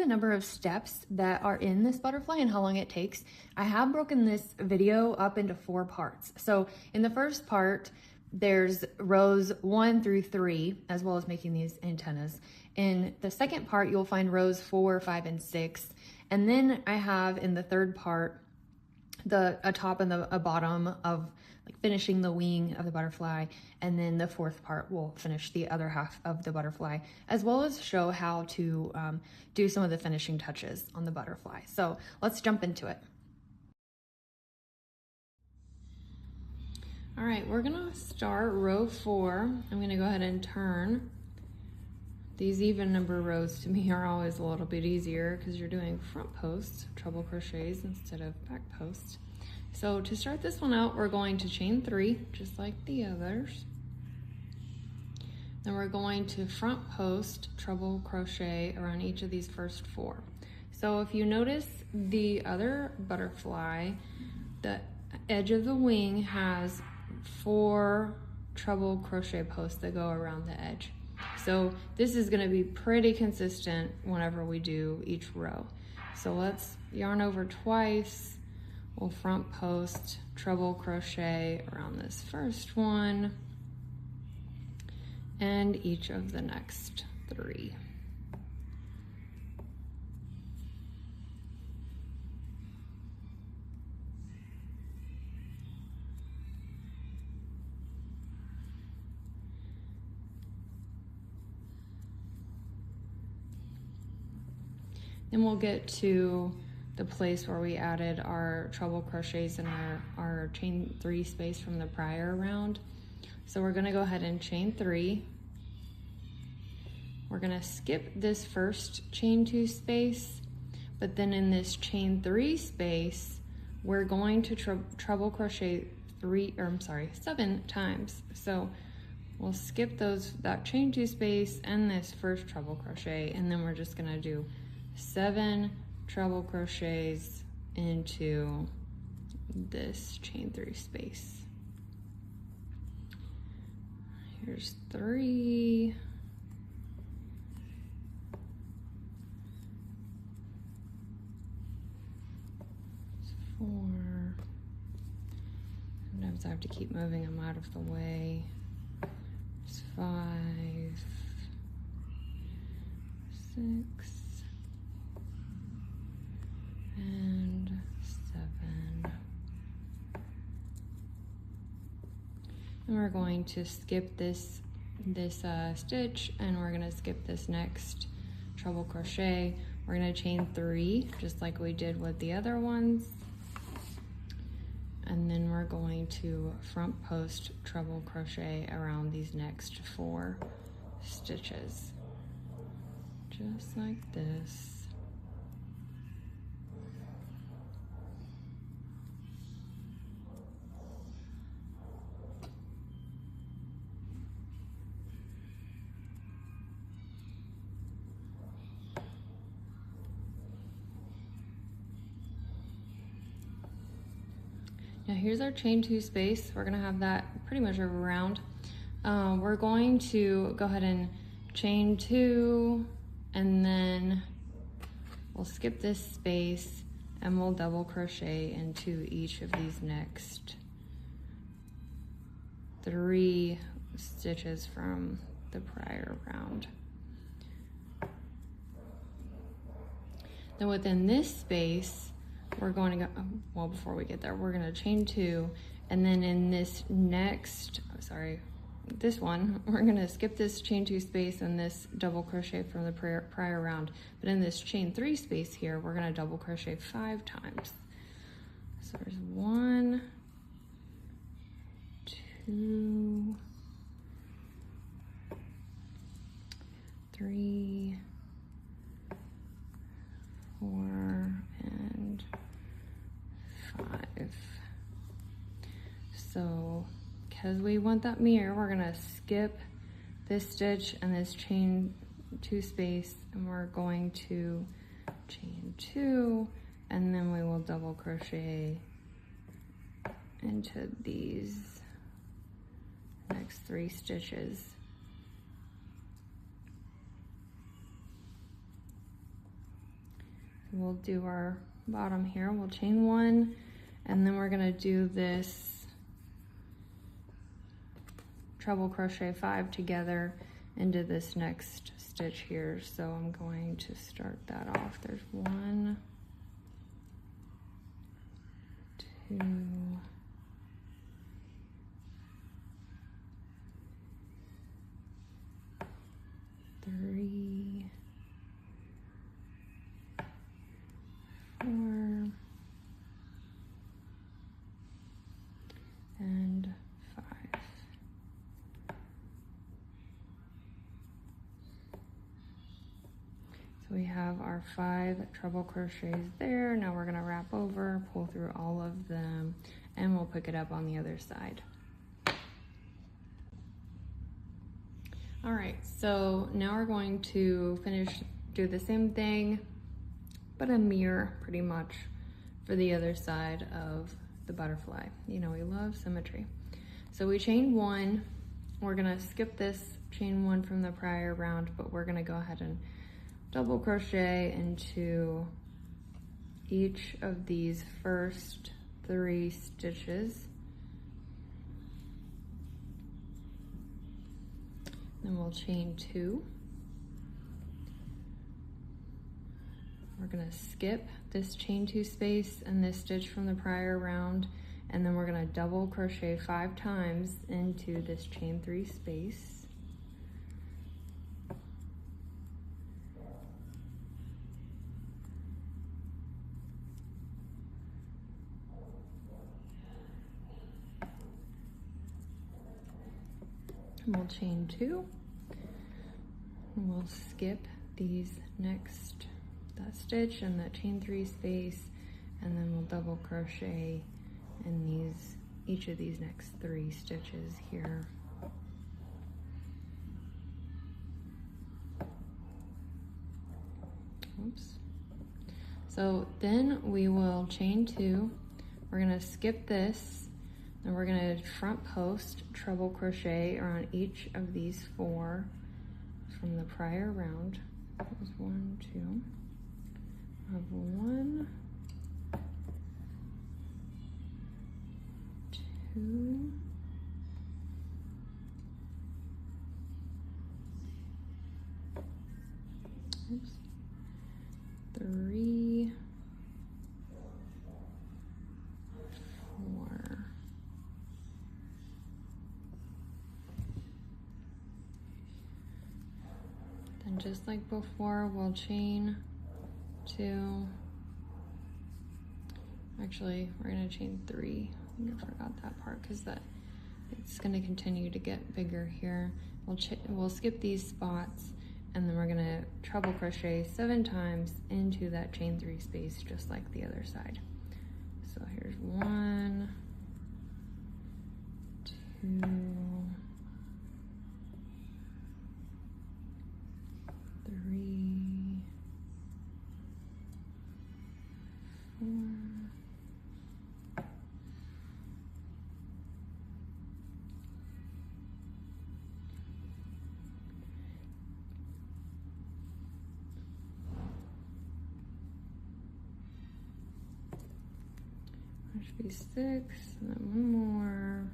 the number of steps that are in this butterfly and how long it takes, I have broken this video up into 4 parts. So in the first part, there's rows 1 through 3, as well as making these antennas. In the second part, you'll find rows 4, 5, and 6. And then I have in the third part, a top and a bottom of like finishing the wing of the butterfly. And then the fourth part will finish the other half of the butterfly, as well as show how to do some of the finishing touches on the butterfly. So let's jump into it. All right, we're gonna start row 4. I'm gonna go ahead and turn. These even number rows to me are always a little bit easier because you're doing front posts, treble crochets instead of back posts. So to start this one out, we're going to chain 3, just like the others. Then we're going to front post, treble crochet around each of these first 4. So if you notice the other butterfly, the edge of the wing has 4 treble crochet posts that go around the edge. So this is going to be pretty consistent whenever we do each row. So let's yarn over twice. We'll front post, treble crochet around this first one and each of the next 3. Then we'll get to the place where we added our treble crochets in our chain 3 space from the prior round. So we're gonna go ahead and chain 3. We're gonna skip this first chain 2 space, but then in this chain 3 space, we're going to treble crochet 7 times. So we'll skip that chain 2 space and this first treble crochet, and then we're just gonna do 7 treble crochets into this chain 3 space. Here's 3. 4. Sometimes I have to keep moving them out of the way. There's 5, 6, and 7. And we're going to skip this stitch, and we're going to skip this next treble crochet. We're going to chain 3 just like we did with the other ones, and then we're going to front post treble crochet around these next 4 stitches, just like this. Now here's our chain 2 space. We're gonna have that pretty much around. We're going to go ahead and chain 2, and then we'll skip this space and we'll double crochet into each of these next 3 stitches from the prior round. Then within this space, we're going to go, well, before we get there, we're going to chain 2, and then in this next, this one, we're going to skip this chain 2 space and this double crochet from the prior round. But in this chain 3 space here, we're going to double crochet 5 times. So there's 1, 2, 3, 4, and 5. So because we want that mirror, we're gonna skip this stitch and this chain 2 space, and we're going to chain 2, and then we will double crochet into these next 3 stitches. we'll do our bottom here. We'll chain 1, and then we're gonna do this treble crochet 5 together into this next stitch here. So I'm going to start that off. There's 1, 2, 3, 4, and 5. So we have our 5 treble crochets there. Now we're gonna wrap over, pull through all of them, and we'll pick it up on the other side. All right, so now we're going to do the same thing, but a mirror pretty much for the other side of the butterfly. You know, we love symmetry. So we chained 1. We're gonna skip this chain 1 from the prior round, but we're gonna go ahead and double crochet into each of these first 3 stitches. Then we'll chain 2. We're gonna skip this chain 2 space and this stitch from the prior round, and then we're gonna double crochet 5 times into this chain 3 space. And we'll chain 2. And we'll skip these that stitch and that chain 3 space, and then we'll double crochet in each of these next 3 stitches here. Oops. So then we will chain 2. We're gonna skip this, and we're gonna front post treble crochet around each of these 4 from the prior round. That was 1, 2. I have 1, 2, 3, 4. Then just like before, we'll chain 2. Actually, we're gonna chain 3. I think I forgot that part because it's gonna continue to get bigger here. We'll skip these spots, and then we're gonna treble crochet 7 times into that chain 3 space, just like the other side. So here's 1, 2, 3, 4, 6, and then 1 more.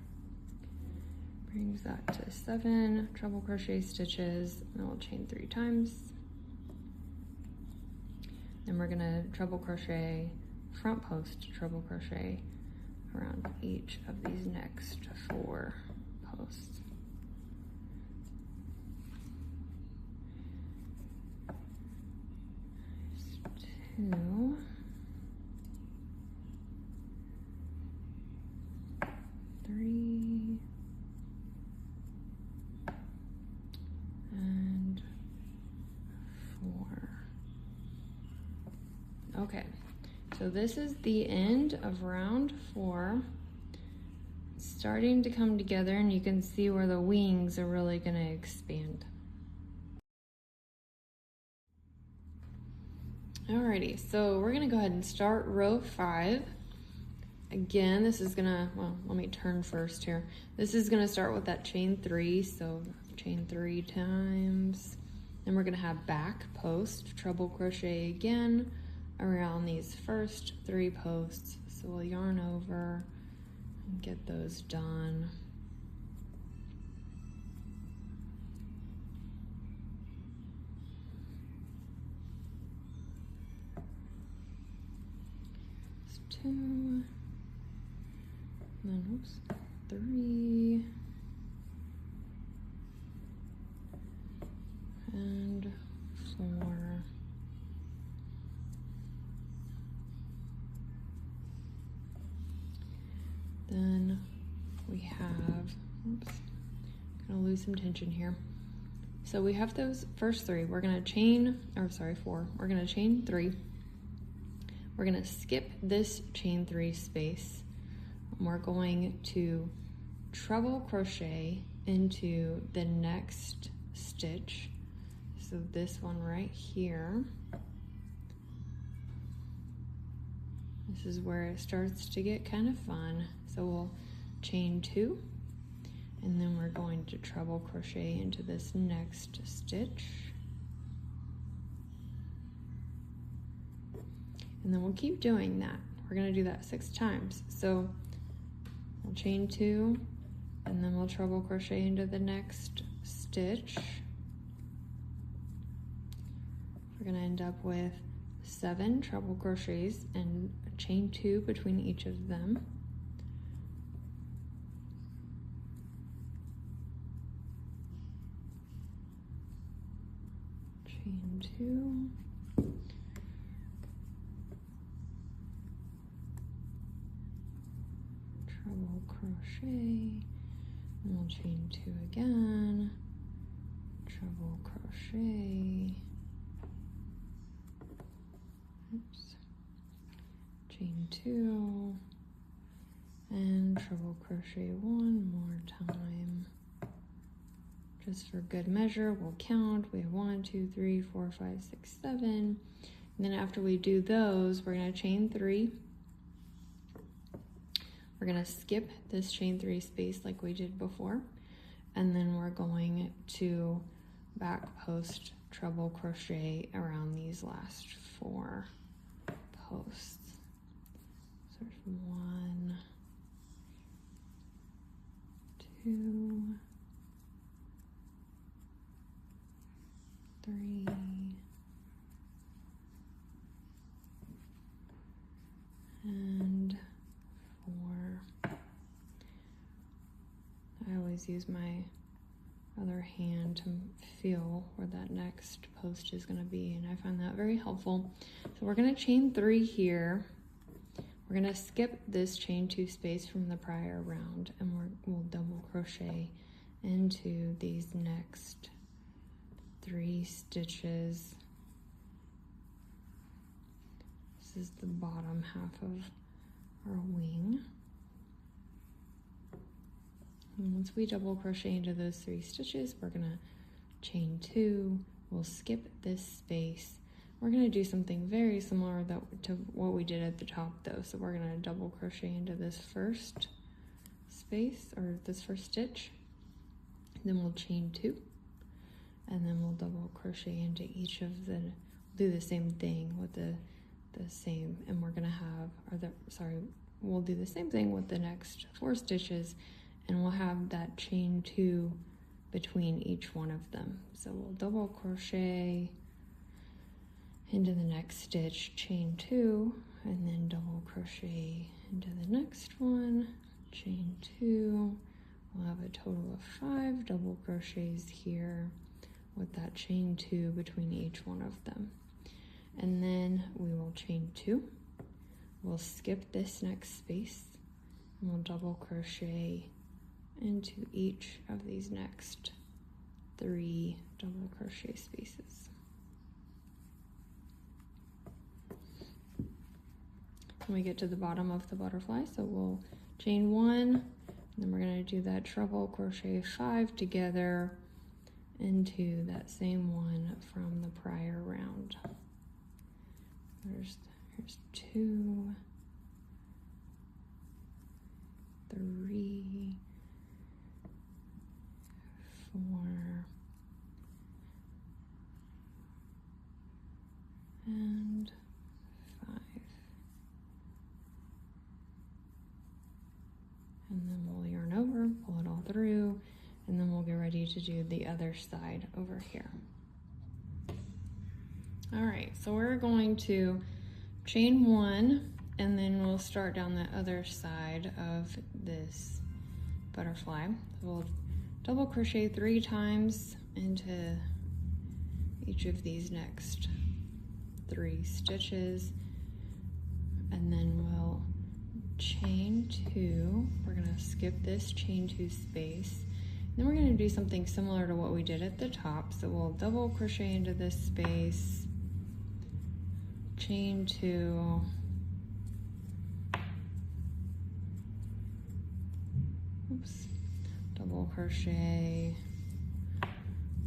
Brings that to 7 treble crochet stitches, and then we'll chain 3 times. Then we're gonna treble crochet, front post treble crochet around each of these next 4 posts. There's 2. 3, and 4. Okay, so this is the end of round 4. It's starting to come together, and you can see where the wings are really going to expand. Alrighty, so we're going to go ahead and start row 5. Again, this is gonna, well, let me turn first here. This is gonna start with that chain 3, so chain 3 times. Then we're gonna have back post, treble crochet again around these first 3 posts. So we'll yarn over and get those done. It's 2, and then oops, 3, and 4. Then we have, oops, gonna lose some tension here. So we have those first 3. We're gonna chain, or sorry, 4. We're gonna chain 3. We're gonna skip this chain 3 space. And we're going to treble crochet into the next stitch. So this one right here. This is where it starts to get kind of fun. So we'll chain 2, and then we're going to treble crochet into this next stitch. And then we'll keep doing that. We're gonna do that 6 times. So we'll chain 2, and then we'll treble crochet into the next stitch. We're gonna end up with 7 treble crochets and chain 2 between each of them. Chain 2. Treble crochet, and we'll chain 2 again. Treble crochet. Oops. Chain 2 and treble crochet 1 more time. Just for good measure, we'll count. We have 1, 2, 3, 4, 5, 6, 7. And then after we do those, we're gonna chain 3. We're gonna skip this chain 3 space like we did before. And then we're going to back post treble crochet around these last 4 posts. So there's 1, 2, 3, and 4. I always use my other hand to feel where that next post is going to be, and I find that very helpful. So we're going to chain 3 here. We're going to skip this chain 2 space from the prior round, and we'll double crochet into these next 3 stitches. This is the bottom half of our wing. And once we double crochet into those 3 stitches, we're gonna chain 2, we'll skip this space. We're gonna do something very similar to what we did at the top though. So we're gonna double crochet into this first space, or this first stitch, then we'll chain 2, and then we'll double crochet into each of the, do the same thing with the same, and we're gonna have, we'll do the same thing with the next 4 stitches, and we'll have that chain 2 between each one of them. So we'll double crochet into the next stitch, chain 2, and then double crochet into the next one, chain 2. We'll have a total of 5 double crochets here with that chain 2 between each one of them. And then we will chain 2. We'll skip this next space, and we'll double crochet into each of these next 3 double crochet spaces. When we get to the bottom of the butterfly, so we'll chain 1, and then we're going to do that treble crochet 5 together into that same one from the prior round. Here's 2, 3, 4, and through, and then we'll get ready to do the other side over here. All right, so we're going to chain 1, and then we'll start down the other side of this butterfly. We'll double crochet 3 times into each of these next 3 stitches, and then we'll chain 2. We're gonna skip this chain 2 space. Then we're gonna do something similar to what we did at the top. So we'll double crochet into this space, chain 2, oops, double crochet,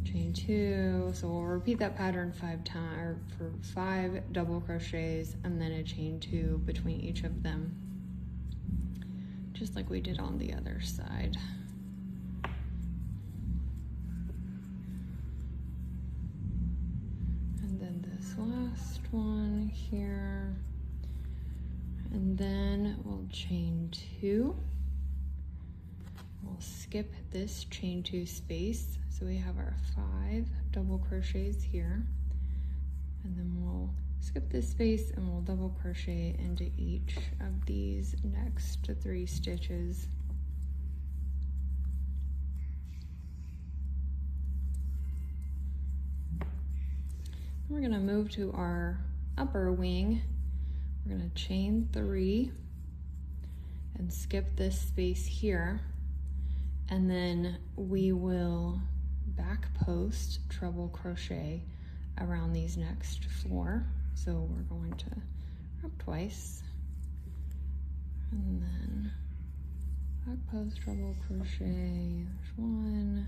chain 2. So we'll repeat that pattern 5 times, or for 5 double crochets, and then a chain 2 between each of them, just like we did on the other side. And then this last one here, and then we'll chain 2. We'll skip this chain 2 space, so we have our 5 double crochets here, and then we'll skip this space and we'll double crochet into each of these next 3 stitches. We're going to move to our upper wing. We're going to chain 3 and skip this space here, and then we will back post treble crochet around these next 4. So we're going to wrap twice, and then back post treble crochet. There's 1,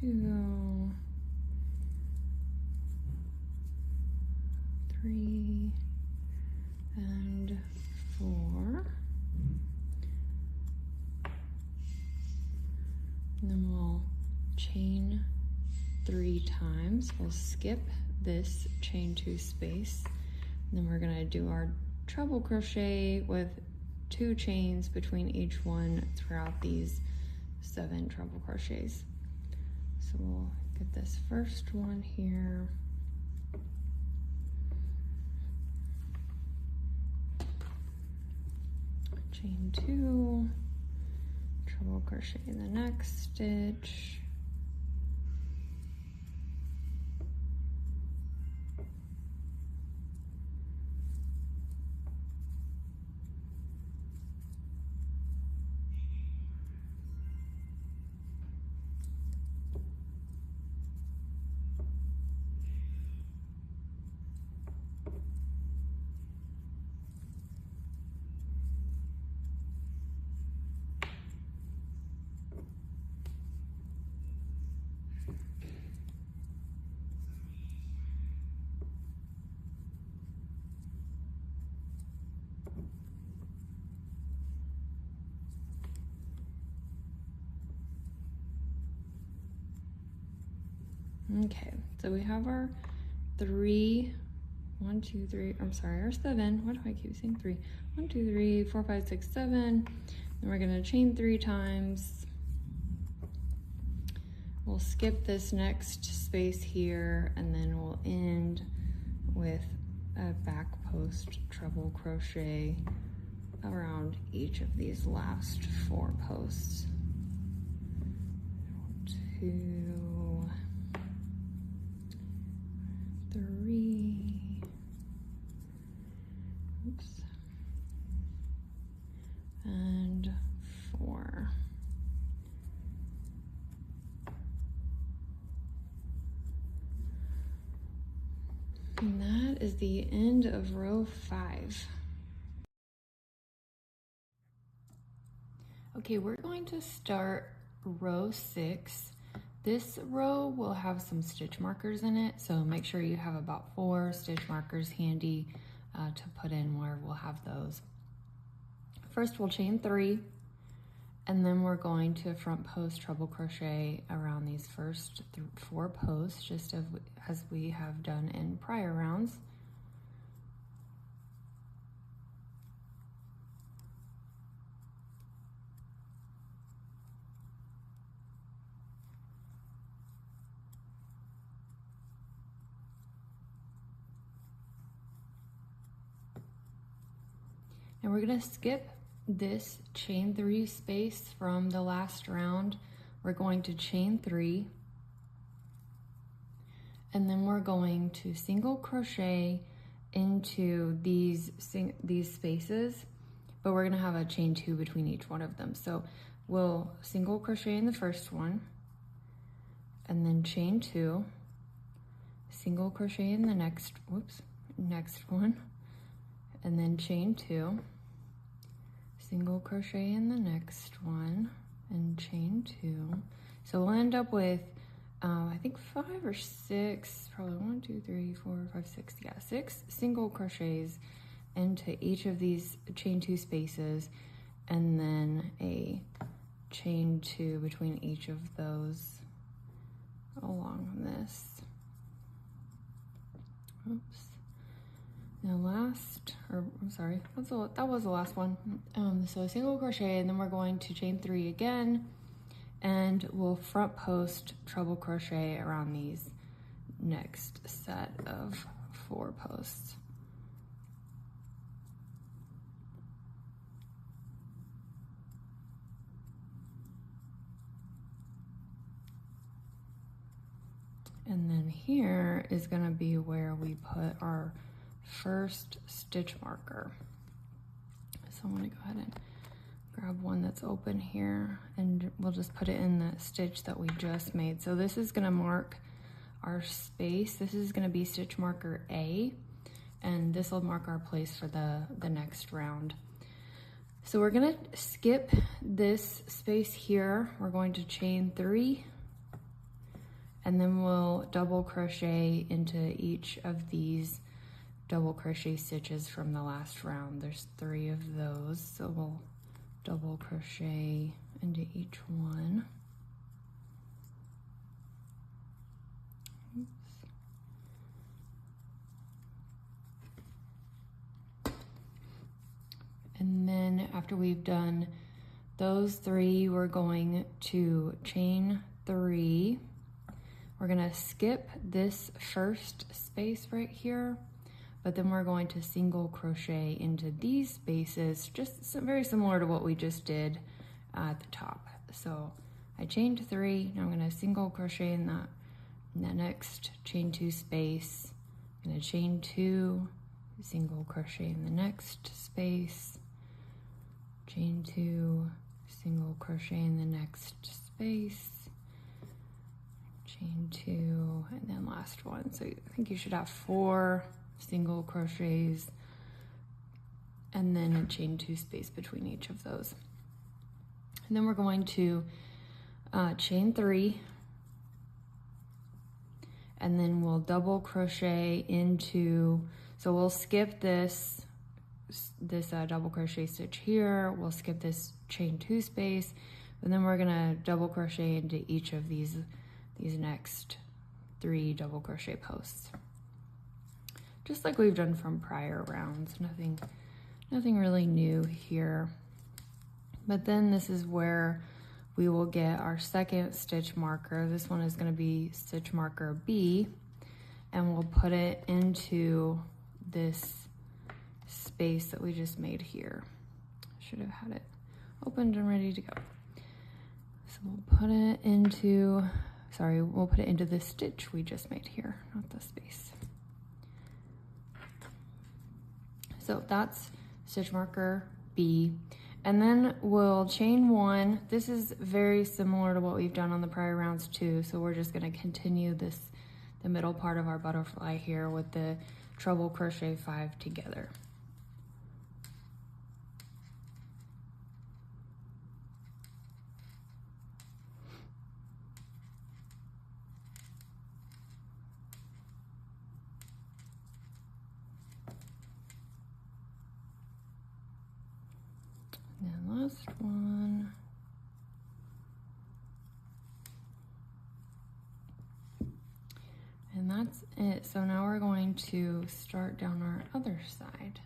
2, 3, and 4. And then we'll chain 3 times. We'll skip this chain 2 space. And then we're gonna do our treble crochet with 2 chains between each one throughout these 7 treble crochets. So we'll get this first one here. Chain 2, treble crochet in the next stitch. Okay, so we have our 3, 1, 2, 3, I'm sorry, our 7, why do I keep saying 3? 1, 2, 3, 4, 5, 6, 7, and we're gonna chain 3 times. We'll skip this next space here, and then we'll end with a back post treble crochet around each of these last 4 posts. 2, 3, oops, and 4. And that is the end of row 5. Okay, we're going to start row 6. This row will have some stitch markers in it, so make sure you have about 4 stitch markers handy to put in where we'll have those. First we'll chain 3, and then we're going to front post treble crochet around these first 4 posts, just as we have done in prior rounds. And we're gonna skip this chain 3 space from the last round. We're going to chain 3, and then we're going to single crochet into these spaces, but we're gonna have a chain 2 between each one of them. So we'll single crochet in the first one, and then chain 2, single crochet in the next one, and then chain 2, single crochet in the next one, and chain 2. So we'll end up with I think 5 or 6, probably 1, 2, 3, 4, 5, 6, yeah, 6 single crochets into each of these chain 2 spaces, and then a chain 2 between each of those along this. Oops. Now that was the last one. So a single crochet, and then we're going to chain 3 again, and we'll front post treble crochet around these next set of 4 posts. And then here is going to be where we put our first stitch marker. So I'm going to go ahead and grab one that's open here, and we'll just put it in the stitch that we just made. So this is going to mark our space. This is going to be stitch marker A, and this will mark our place for the next round. So we're going to skip this space here. We're going to chain 3, and then we'll double crochet into each of these double crochet stitches from the last round. There's 3 of those, so we'll double crochet into each one. Oops. And then after we've done those 3, we're going to chain 3. We're gonna skip this first space right here, but then we're going to single crochet into these spaces, just very similar to what we just did at the top. So I chained 3, now I'm gonna single crochet in that next chain 2 space. I'm gonna chain 2, single crochet in the next space, chain 2, single crochet in the next space, chain 2, and then last one. So I think you should have 4 single crochets and then a chain 2 space between each of those. And then we're going to chain 3, and then we'll double crochet into, so we'll skip this double crochet stitch here, we'll skip this chain 2 space, and then we're gonna double crochet into each of these next 3 double crochet posts, just like we've done from prior rounds. Nothing really new here. But then this is where we will get our second stitch marker. This one is going to be stitch marker B, and we'll put it into this space that we just made here. Should have had it opened and ready to go. So we'll put it into, we'll put it into the stitch we just made here, not the space. So that's stitch marker B. And then we'll chain 1. This is very similar to what we've done on the prior rounds too. So we're just going to continue the middle part of our butterfly here with the treble crochet 5 together. And last one. And that's it. So now we're going to start down our other side.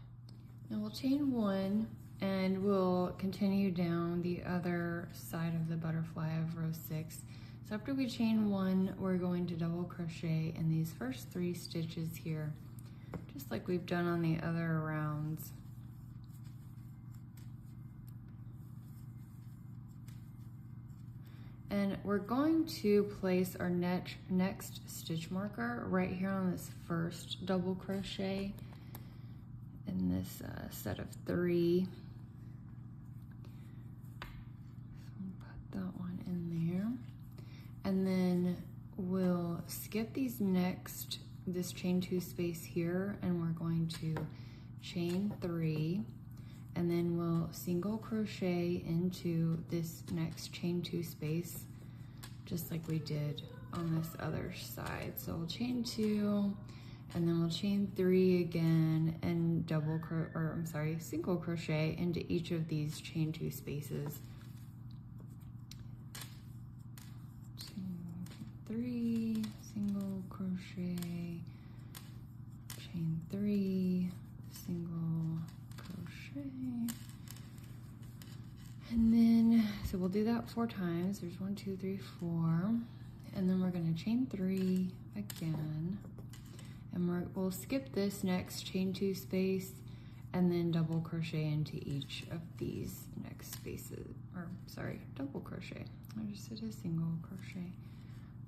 Now we'll chain 1 and we'll continue down the other side of the butterfly of row 6. So after we chain 1, we're going to double crochet in these first 3 stitches here, just like we've done on the other rounds. And we're going to place our next stitch marker right here on this first double crochet in this set of 3. So we'll put that one in there. And then we'll skip this chain 2 space here, and we're going to chain 3, and then we'll single crochet into this next chain 2 space, just like we did on this other side. So we'll chain 2, and then we'll chain 3 again, and single crochet into each of these chain 2 spaces. 3, single crochet, chain 3, single crochet, and then so we'll do that 4 times. There's 1, 2, 3, 4, and then we're going to chain 3 again, and we'll skip this next chain 2 space and then double crochet into each of these next spaces, double crochet. I just did a single crochet.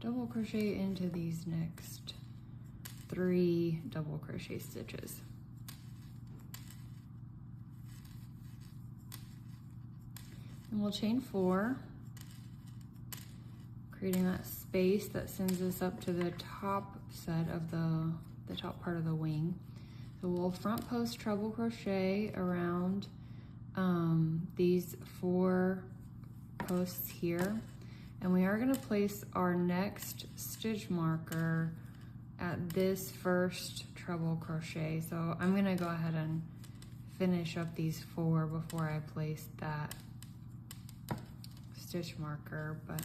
Double crochet into these next 3 double crochet stitches. And we'll chain 4, creating that space that sends us up to the top set of the top part of the wing. So we'll front post treble crochet around these 4 posts here. And we are going to place our next stitch marker at this first treble crochet. So I'm going to go ahead and finish up these 4 before I place that stitch marker, but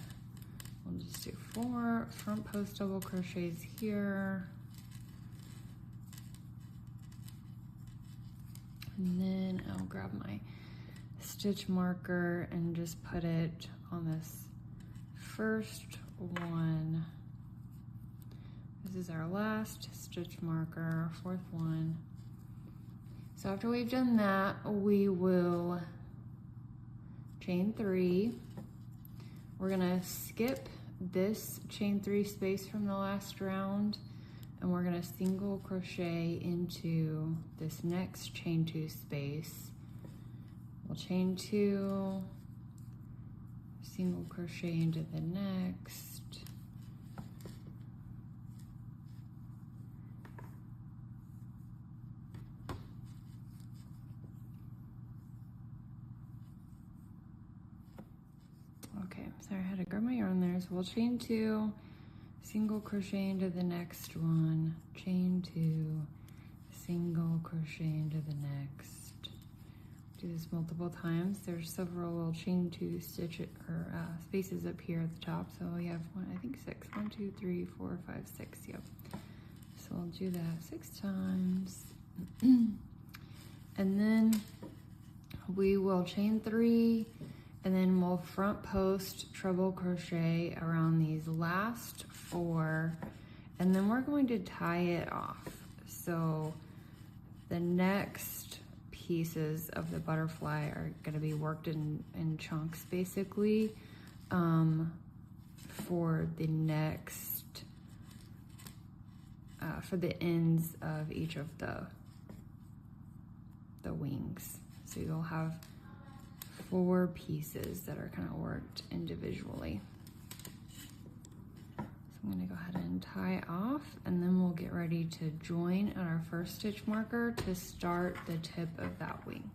we'll just do 4 front post double crochets here. And then I'll grab my stitch marker and just put it on this first one. This is our last stitch marker, 4th one. So after we've done that, we will chain 3. We're gonna skip this chain 3 space from the last round, and we're gonna single crochet into this next chain 2 space. We'll chain 2, single crochet into the next, okay, sorry, I had to grab my yarn there. So we'll chain 2, single crochet into the next one, chain 2, single crochet into the next. Do this multiple times. There's several little chain 2 spaces up here at the top. So we have 6. 1, 2, 3, 4, 5, 6. Yep. So we'll do that 6 times. And then we will chain 3, and then we'll front post treble crochet around these last 4, and then we're going to tie it off. So the next pieces of the butterfly are going to be worked in chunks, basically, for the next for the ends of each of the wings. So you'll have 4 pieces that are kind of worked individually. So I'm going to go ahead and tie off, and then we'll get ready to join on our first stitch marker to start the tip of that wing.